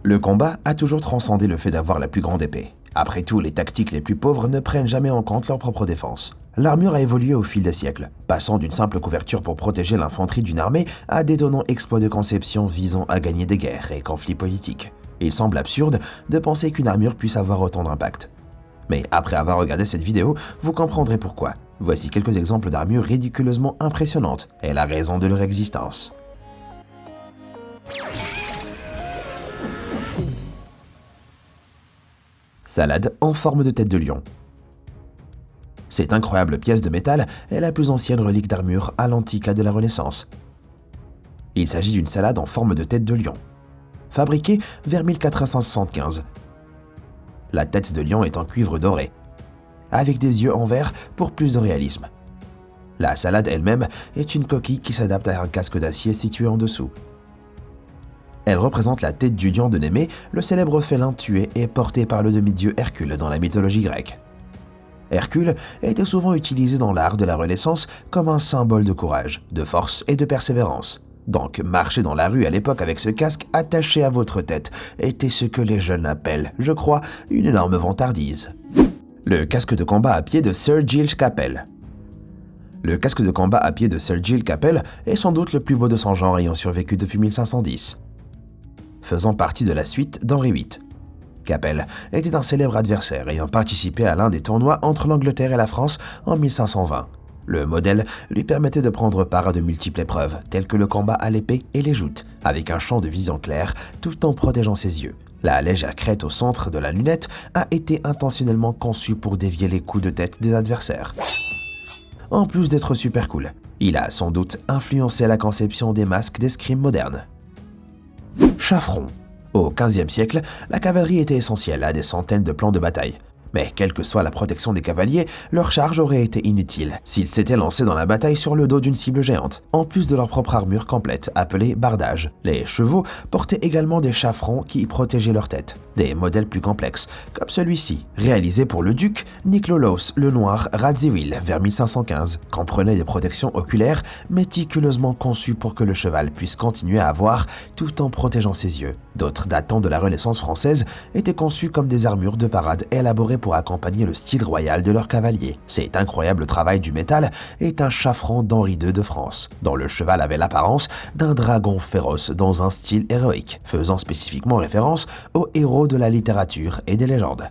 Le combat a toujours transcendé le fait d'avoir la plus grande épée. Après tout, les tactiques les plus pauvres ne prennent jamais en compte leur propre défense. L'armure a évolué au fil des siècles, passant d'une simple couverture pour protéger l'infanterie d'une armée à d'étonnants exploits de conception visant à gagner des guerres et conflits politiques. Il semble absurde de penser qu'une armure puisse avoir autant d'impact. Mais après avoir regardé cette vidéo, vous comprendrez pourquoi. Voici quelques exemples d'armures ridiculeusement impressionnantes et la raison de leur existence. Salade en forme de tête de lion. Cette incroyable pièce de métal est la plus ancienne relique d'armure à l'Antiqua de la Renaissance. Il s'agit d'une salade en forme de tête de lion, fabriquée vers 1475. La tête de lion est en cuivre doré, avec des yeux en verre pour plus de réalisme. La salade elle-même est une coquille qui s'adapte à un casque d'acier situé en dessous. Elle représente la tête du lion de Némée, le célèbre félin tué et porté par le demi-dieu Hercule dans la mythologie grecque. Hercule était souvent utilisé dans l'art de la Renaissance comme un symbole de courage, de force et de persévérance. Donc, marcher dans la rue à l'époque avec ce casque attaché à votre tête était ce que les jeunes appellent, je crois, une énorme vantardise. Le casque de combat à pied de Sir Giles Capel. Le casque de combat à pied de Sir Giles Capel est sans doute le plus beau de son genre ayant survécu depuis 1510. Faisant partie de la suite d'Henri VIII. Capel était un célèbre adversaire ayant participé à l'un des tournois entre l'Angleterre et la France en 1520. Le modèle lui permettait de prendre part à de multiples épreuves, telles que le combat à l'épée et les joutes, avec un champ de vision clair tout en protégeant ses yeux. La légère crête au centre de la lunette a été intentionnellement conçue pour dévier les coups de tête des adversaires. En plus d'être super cool, il a sans doute influencé la conception des masques d'escrime modernes. Chaffron. Au XVe siècle, la cavalerie était essentielle à des centaines de plans de bataille. Mais quelle que soit la protection des cavaliers, leur charge aurait été inutile s'ils s'étaient lancés dans la bataille sur le dos d'une cible géante, en plus de leur propre armure complète, appelée bardage. Les chevaux portaient également des chaffrons qui protégeaient leur tête. Des modèles plus complexes, comme celui-ci, réalisé pour le duc Nicolaus le Noir Radziwiłł vers 1515, comprenaient des protections oculaires méticuleusement conçues pour que le cheval puisse continuer à voir tout en protégeant ses yeux. D'autres datant de la Renaissance française étaient conçues comme des armures de parade élaborées pour accompagner le style royal de leurs cavaliers. Cet incroyable travail du métal est un chaffron d'Henri II de France, dont le cheval avait l'apparence d'un dragon féroce dans un style héroïque, faisant spécifiquement référence aux héros de la littérature et des légendes.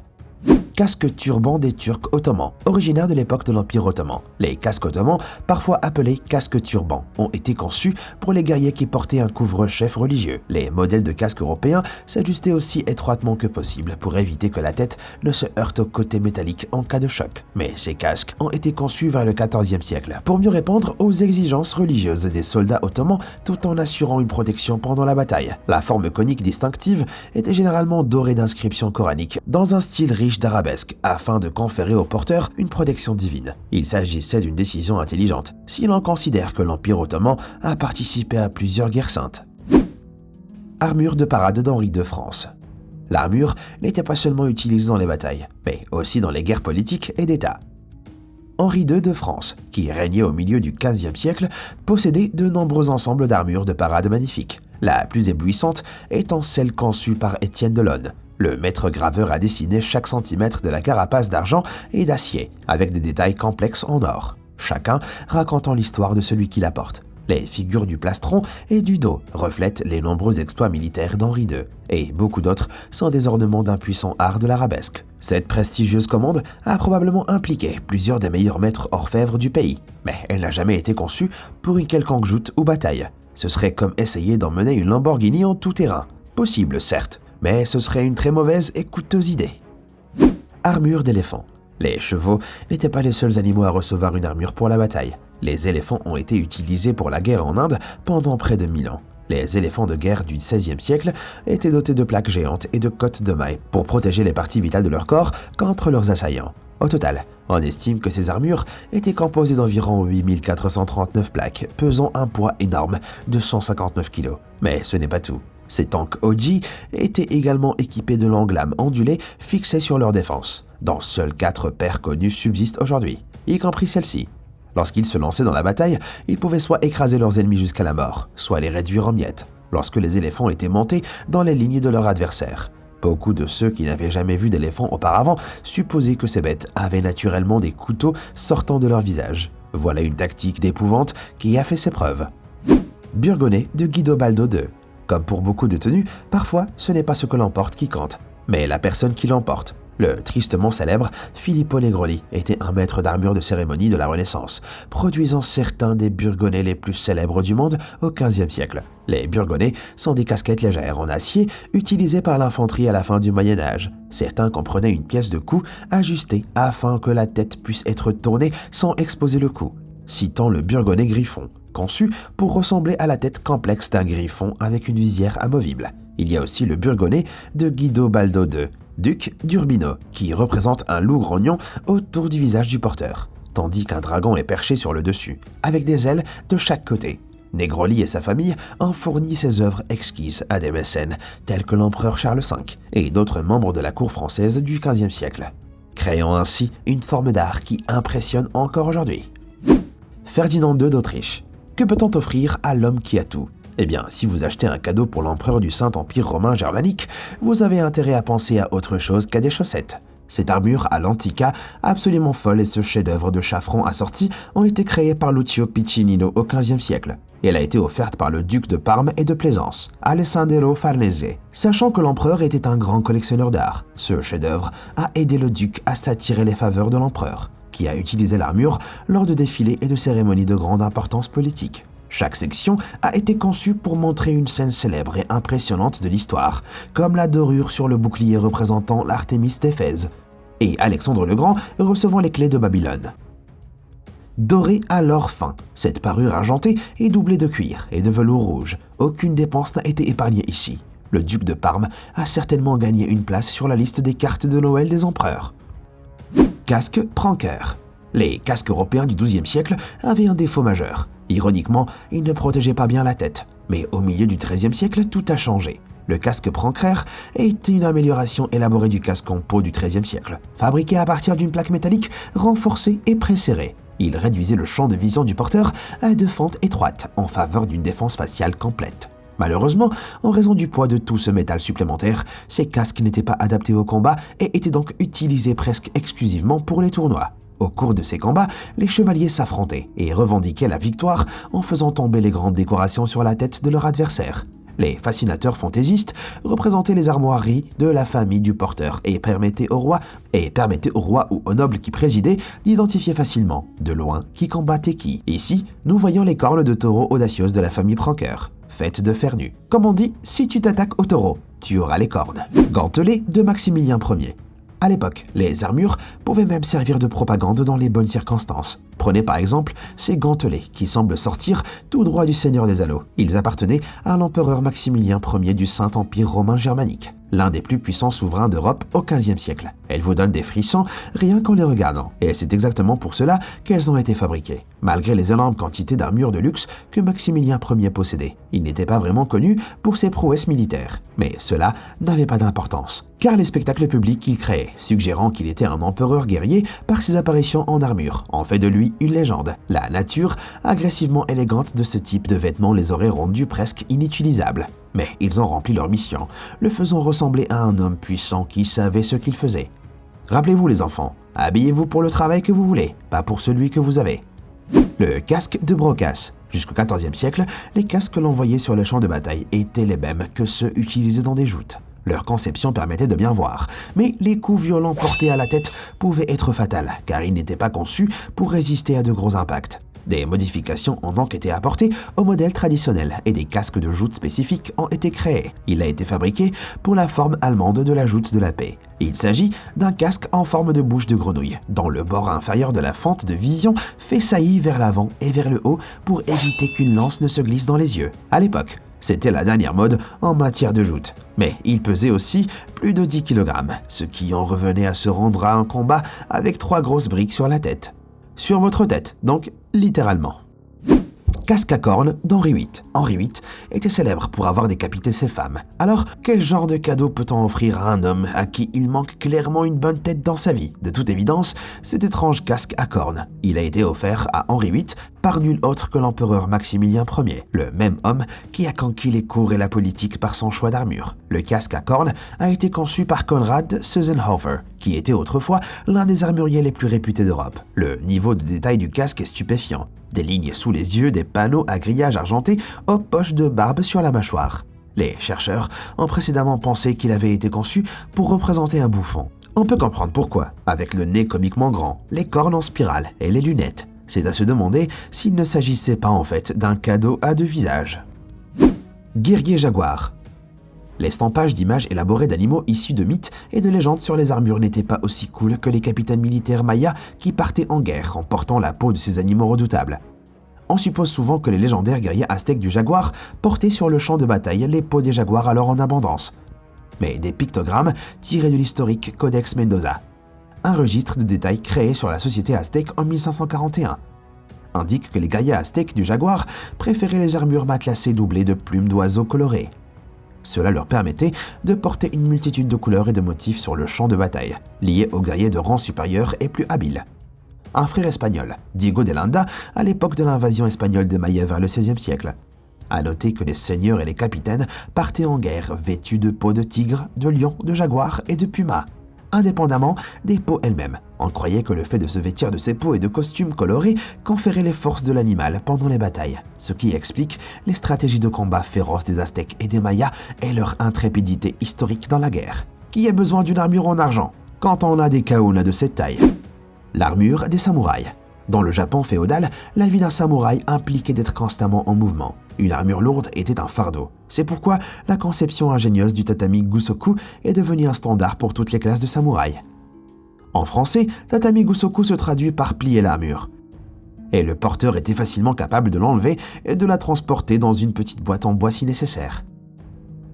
Casque turban des Turcs ottomans, originaire de l'époque de l'Empire ottoman. Les casques ottomans, parfois appelés casques turbans, ont été conçus pour les guerriers qui portaient un couvre-chef religieux. Les modèles de casques européens s'ajustaient aussi étroitement que possible pour éviter que la tête ne se heurte au côté métallique en cas de choc. Mais ces casques ont été conçus vers le XIVe siècle pour mieux répondre aux exigences religieuses des soldats ottomans tout en assurant une protection pendant la bataille. La forme conique distinctive était généralement dorée d'inscriptions coraniques dans un style riche d'arabesque afin de conférer au porteur une protection divine. Il s'agissait d'une décision intelligente, si l'on considère que l'Empire ottoman a participé à plusieurs guerres saintes. Armure de parade d'Henri II de France. L'armure n'était pas seulement utilisée dans les batailles, mais aussi dans les guerres politiques et d'État. Henri II de France, qui régnait au milieu du XVe siècle, possédait de nombreux ensembles d'armures de parade magnifiques, la plus éblouissante étant celle conçue par Étienne de Losne. Le maître graveur a dessiné chaque centimètre de la carapace d'argent et d'acier, avec des détails complexes en or, chacun racontant l'histoire de celui qui la porte. Les figures du plastron et du dos reflètent les nombreux exploits militaires d'Henri II, et beaucoup d'autres sont des ornements d'un puissant art de l'arabesque. Cette prestigieuse commande a probablement impliqué plusieurs des meilleurs maîtres orfèvres du pays, mais elle n'a jamais été conçue pour une quelconque joute ou bataille. Ce serait comme essayer d'emmener une Lamborghini en tout terrain. Possible, certes, mais ce serait une très mauvaise et coûteuse idée. Armure d'éléphant. Les chevaux n'étaient pas les seuls animaux à recevoir une armure pour la bataille. Les éléphants ont été utilisés pour la guerre en Inde pendant près de 1000 ans. Les éléphants de guerre du XVIe siècle étaient dotés de plaques géantes et de côtes de mailles pour protéger les parties vitales de leur corps contre leurs assaillants. Au total, on estime que ces armures étaient composées d'environ 8439 plaques, pesant un poids énorme de 159 kg. Mais ce n'est pas tout. Ces tanks Oji étaient également équipés de longues lames ondulées fixées sur leur défense, dont seules 4 paires connues subsistent aujourd'hui, y compris celle-ci. Lorsqu'ils se lançaient dans la bataille, ils pouvaient soit écraser leurs ennemis jusqu'à la mort, soit les réduire en miettes. lorsque les éléphants étaient montés dans les lignes de leurs adversaires. Beaucoup de ceux qui n'avaient jamais vu d'éléphant auparavant supposaient que ces bêtes avaient naturellement des couteaux sortant de leur visage. Voilà une tactique d'épouvante qui a fait ses preuves. Burgonnet de Guidobaldo II. Comme pour beaucoup de tenues, parfois ce n'est pas ce que l'on porte qui compte, mais la personne qui l'emporte. Le tristement célèbre Filippo Negroli était un maître d'armure de cérémonie de la Renaissance, produisant certains des burgonnets les plus célèbres du monde au XVe siècle. Les burgonnets sont des casquettes légères en acier utilisées par l'infanterie à la fin du Moyen Âge. Certains comprenaient une pièce de cou ajustée afin que la tête puisse être tournée sans exposer le cou, citant le burgonnet griffon, conçu pour ressembler à la tête complexe d'un griffon avec une visière amovible. Il y a aussi le burgonnet de Guidobaldo II, duc d'Urbino, qui représente un loup grognon autour du visage du porteur, tandis qu'un dragon est perché sur le dessus, avec des ailes de chaque côté. Negroli et sa famille ont fourni ses œuvres exquises à des mécènes, tels que l'empereur Charles V et d'autres membres de la cour française du XVe siècle, créant ainsi une forme d'art qui impressionne encore aujourd'hui. Ferdinand II d'Autriche. Que peut-on offrir à l'homme qui a tout ? Eh bien, si vous achetez un cadeau pour l'empereur du Saint-Empire romain germanique, vous avez intérêt à penser à autre chose qu'à des chaussettes. Cette armure à l'antica, absolument folle, et ce chef-d'œuvre de chaffran assorti ont été créés par Lucio Piccinino au XVe siècle. Elle a été offerte par le duc de Parme et de Plaisance, Alessandro Farnese. Sachant que l'empereur était un grand collectionneur d'art, ce chef-d'œuvre a aidé le duc à s'attirer les faveurs de l'empereur, qui a utilisé l'armure lors de défilés et de cérémonies de grande importance politique. Chaque section a été conçue pour montrer une scène célèbre et impressionnante de l'histoire, comme la dorure sur le bouclier représentant l'Artémis d'Éphèse, et Alexandre le Grand recevant les clés de Babylone. Dorée à l'or fin, cette parure argentée est doublée de cuir et de velours rouge. Aucune dépense n'a été épargnée ici. Le duc de Parme a certainement gagné une place sur la liste des cartes de Noël des empereurs. Casque Prankeur. Les casques européens du XIIe siècle avaient un défaut majeur. Ironiquement, ils ne protégeaient pas bien la tête. Mais au milieu du XIIIe siècle, tout a changé. Le casque Prankeur est une amélioration élaborée du casque en peau du XIIIe siècle, fabriqué à partir d'une plaque métallique renforcée et préserrée. Il réduisait le champ de vision du porteur à 2 fentes étroites en faveur d'une défense faciale complète. Malheureusement, en raison du poids de tout ce métal supplémentaire, ces casques n'étaient pas adaptés au combat et étaient donc utilisés presque exclusivement pour les tournois. Au cours de ces combats, les chevaliers s'affrontaient et revendiquaient la victoire en faisant tomber les grandes décorations sur la tête de leur adversaire. Les fascinateurs fantaisistes représentaient les armoiries de la famille du porteur et permettaient au roi ou aux nobles qui présidaient d'identifier facilement, de loin, qui combattait qui. Ici, nous voyons les cornes de taureau audacieuses de la famille Prankeur, faites de fer nu. Comme on dit, si tu t'attaques au taureau, tu auras les cornes. Gantelet de Maximilien Ier. À l'époque, les armures pouvaient même servir de propagande dans les bonnes circonstances. Prenez par exemple ces gantelets qui semblent sortir tout droit du Seigneur des Anneaux. Ils appartenaient à l'empereur Maximilien Ier du Saint-Empire romain germanique, l'un des plus puissants souverains d'Europe au XVe siècle. Elles vous donnent des frissons rien qu'en les regardant, et c'est exactement pour cela qu'elles ont été fabriquées. Malgré les énormes quantités d'armures de luxe que Maximilien Ier possédait, il n'était pas vraiment connu pour ses prouesses militaires. Mais cela n'avait pas d'importance, car les spectacles publics qu'il créait, suggérant qu'il était un empereur guerrier par ses apparitions en armure, en fait de lui une légende. La nature agressivement élégante de ce type de vêtements les aurait rendus presque inutilisables. Mais ils ont rempli leur mission, le faisant ressembler à un homme puissant qui savait ce qu'il faisait. Rappelez-vous les enfants, habillez-vous pour le travail que vous voulez, pas pour celui que vous avez. Le casque de Brocas. Jusqu'au XIVe siècle, les casques que l'on voyait sur les champs de bataille étaient les mêmes que ceux utilisés dans des joutes. Leur conception permettait de bien voir, mais les coups violents portés à la tête pouvaient être fatals, car ils n'étaient pas conçus pour résister à de gros impacts. Des modifications ont donc été apportées au modèle traditionnel et des casques de joute spécifiques ont été créés. Il a été fabriqué pour la forme allemande de la joute de la paix. Il s'agit d'un casque en forme de bouche de grenouille, dont le bord inférieur de la fente de vision fait saillie vers l'avant et vers le haut pour éviter qu'une lance ne se glisse dans les yeux. À l'époque, c'était la dernière mode en matière de joute. Mais il pesait aussi plus de 10 kg, ce qui en revenait à se rendre à un combat avec 3 grosses briques sur la tête. Sur votre tête, donc littéralement. Casque à cornes d'Henri VIII. Henri VIII était célèbre pour avoir décapité ses femmes. Alors, quel genre de cadeau peut-on offrir à un homme à qui il manque clairement une bonne tête dans sa vie? De toute évidence, cet étrange casque à cornes. Il a été offert à Henri VIII par nul autre que l'empereur Maximilien Ier, le même homme qui a conquis les cours et la politique par son choix d'armure. Le casque à cornes a été conçu par Konrad Seusenhofer, qui était autrefois l'un des armuriers les plus réputés d'Europe. Le niveau de détail du casque est stupéfiant. Des lignes sous les yeux, des panneaux à grillage argenté aux poches de barbe sur la mâchoire. Les chercheurs ont précédemment pensé qu'il avait été conçu pour représenter un bouffon. On peut comprendre pourquoi, avec le nez comiquement grand, les cornes en spirale et les lunettes. C'est à se demander s'il ne s'agissait pas en fait d'un cadeau à deux visages. Guerrier jaguar. L'estampage d'images élaborées d'animaux issus de mythes et de légendes sur les armures n'était pas aussi cool que les capitaines militaires mayas qui partaient en guerre en portant la peau de ces animaux redoutables. On suppose souvent que les légendaires guerriers aztèques du jaguar portaient sur le champ de bataille les peaux des jaguars alors en abondance. Mais des pictogrammes tirés de l'historique Codex Mendoza, un registre de détails créé sur la société aztèque en 1541, indique que les guerriers aztèques du jaguar préféraient les armures matelassées doublées de plumes d'oiseaux colorées. Cela leur permettait de porter une multitude de couleurs et de motifs sur le champ de bataille, liés aux guerriers de rang supérieur et plus habiles. Un frère espagnol, Diego de Landa, à l'époque de l'invasion espagnole des Mayas vers le XVIe siècle. À noter que les seigneurs et les capitaines partaient en guerre vêtus de peaux de tigre, de lion, de jaguar et de puma, indépendamment des peaux elles-mêmes. On croyait que le fait de se vêtir de ces peaux et de costumes colorés conférait les forces de l'animal pendant les batailles, ce qui explique les stratégies de combat féroces des Aztèques et des Mayas et leur intrépidité historique dans la guerre. Qui a besoin d'une armure en argent quand on a des kaunas de cette taille? L'armure des samouraïs. Dans le Japon féodal, la vie d'un samouraï impliquait d'être constamment en mouvement. Une armure lourde était un fardeau. C'est pourquoi la conception ingénieuse du tatami gusoku est devenue un standard pour toutes les classes de samouraïs. En français, tatami gusoku se traduit par plier l'armure. Et le porteur était facilement capable de l'enlever et de la transporter dans une petite boîte en bois si nécessaire.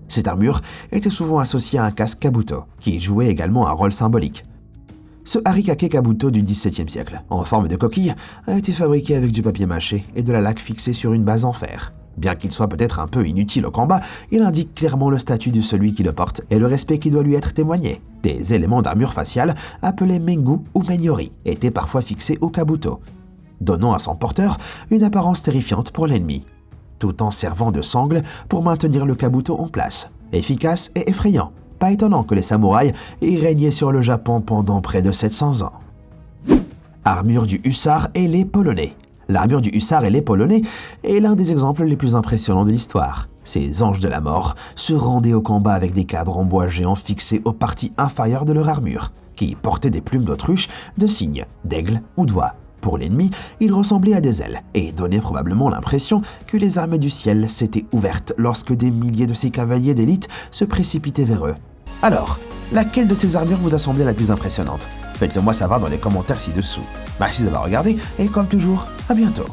Cette armure était souvent associée à un casque kabuto, qui jouait également un rôle symbolique. Ce harikake kabuto du XVIIe siècle, en forme de coquille, a été fabriqué avec du papier mâché et de la laque fixée sur une base en fer. Bien qu'il soit peut-être un peu inutile au combat, il indique clairement le statut de celui qui le porte et le respect qui doit lui être témoigné. Des éléments d'armure faciale, appelés mengu ou menyori, étaient parfois fixés au kabuto, donnant à son porteur une apparence terrifiante pour l'ennemi, tout en servant de sangle pour maintenir le kabuto en place. Efficace et effrayant. Pas étonnant que les samouraïs aient régné sur le Japon pendant près de 700 ans. Armure du hussard et les polonais. L'armure du hussard et les polonais est l'un des exemples les plus impressionnants de l'histoire. Ces anges de la mort se rendaient au combat avec des cadres en bois géants fixés aux parties inférieures de leur armure, qui portaient des plumes d'autruche, de cygne, d'aigle ou d'oie. Pour l'ennemi, ils ressemblaient à des ailes et donnaient probablement l'impression que les armées du ciel s'étaient ouvertes lorsque des milliers de ces cavaliers d'élite se précipitaient vers eux. Alors, laquelle de ces armures vous a semblé la plus impressionnante? Faites-le moi savoir dans les commentaires ci-dessous. Merci d'avoir regardé et comme toujours, à bientôt.